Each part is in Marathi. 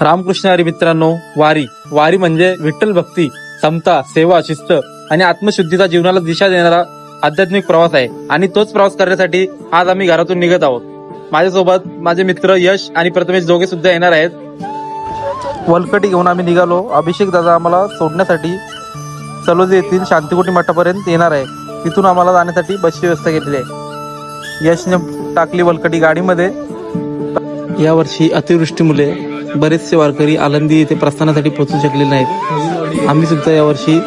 रामकृष्ण हरी मित्रांनो, वारी म्हणजे विठ्ठल भक्ती, समता, सेवा, शिस्त आणि आत्मशुद्धीचा जीवनाला दिशा देणारा आध्यात्मिक प्रवास आहे. आणि तोच प्रवास करण्यासाठी आज आम्ही घरातून निघत आहोत. माझ्यासोबत माझे मित्र यश आणि प्रथमेश दोघे सुद्धा येणार आहेत. वलकटी घेऊन आम्ही निघालो. अभिषेक दादा आम्हाला सोडण्यासाठी सलोजी येथील शांतिकुटी मठापर्यंत येणार आहे. तिथून आम्हाला जाण्यासाठी बसची व्यवस्था केलेली आहे. यशने टाकली वलकटी गाडीमध्ये. यावर्षी अतिवृष्टीमुळे बरेचसे वारकरी आळंदी येथे प्रस्थानासाठी पोहोचू शकलेले नाहीत. आम्ही सुद्धा यावर्षी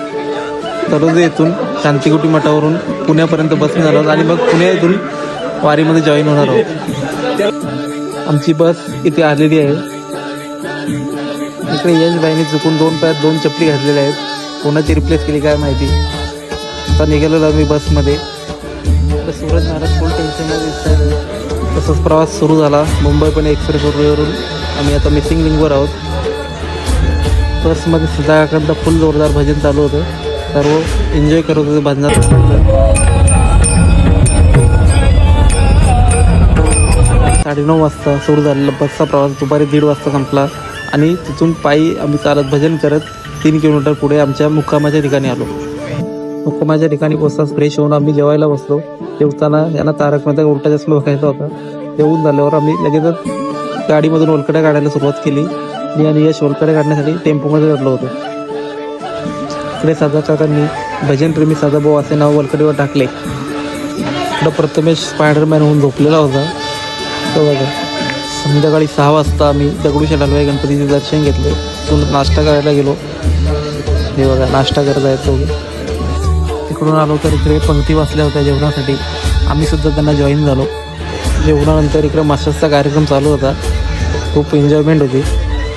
तळोजा येथून शांतिकुटी मठावरून पुण्यापर्यंत बसने जाणार आहोत आणि मग पुणे येथून वारीमध्ये जॉईन होणार आहोत. आमची बस इथे आलेली आहे. इकडे यशबाईंनी चुकून 2 पायात 2 चपली घातलेल्या आहेत. कोणाची रिप्लेस केली काय माहिती. आता निघालेलो आम्ही बसमध्ये. सूरज महाराज फुल टेन्शनमध्ये दिसतात. तसंच प्रवास सुरू झाला. मुंबई पुणे एक्सप्रेस रोडवरून आम्ही आता मिसिंग लिंकवर आहोत. बसमध्ये सदाकांत फुल जोरदार भजन चालू होतं. सर्व एन्जॉय करत होते भजनात. 9:30 वाजता सुरू झालेला बसचा प्रवास दुपारी 1:30 वाजता संपला आणि तिथून पायी आम्ही चालत भजन करत 3 किलोमीटर पुढे आमच्या मुक्कामाच्या ठिकाणी आलो. मुक्कामाच्या ठिकाणी पोचताच फ्रेश होऊन आम्ही जेवायला बसलो. जेवताना यांना तारक मेहता का उलटा चष्मा बघायचा होता. जेवून झाल्यावर आम्ही लगेचच गाडीमधून वलकड्या काढायला सुरुवात केली. मी आणि यश वलकड्या काढण्यासाठी टेम्पोमध्ये चढलो होतो. इकडे साधा काकांनी भजनप्रेमी साधा भाऊ असे नाव वलकडीवर टाकले. इकडं प्रथमेश स्पायडरमॅन होऊन झोपलेला होता. तो बघा. संध्याकाळी 6 वाजता आम्ही दगडूशेठ हलवाई गणपतीचे दर्शन घेतले. तिथून नाश्ता करायला गेलो. हे बघा नाश्ता करत आहेत तो. तिकडून आलो तर इकडे पंक्ती वाचल्या होत्या जेवणासाठी. आम्ही सुद्धा त्यांना जॉईन झालो. जेवणानंतर इकडे मास्टर्सचा कार्यक्रम चालू होता. खूप एन्जॉयमेंट होती.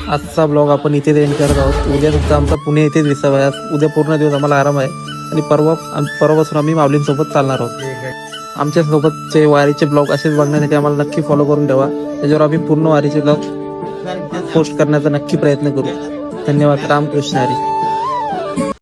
आजचा ब्लॉग आपण इथे एंड करत आहोत. उद्या सुद्धा आमचा पुणे येथेच विसावा आहे. उद्या पूर्ण दिवस आम्हाला आराम आहे आणि परवापासून आम्ही माऊलींसोबत चालणार आहोत. आमच्यासोबतचे वारीचे ब्लॉग असेच बघण्यासाठी आम्हाला नक्की फॉलो करून ठेवा. त्याच्यावर आम्ही पूर्ण वारीचे ब्लॉग पोस्ट करण्याचा नक्की प्रयत्न करू. धन्यवाद. रामकृष्ण हरी.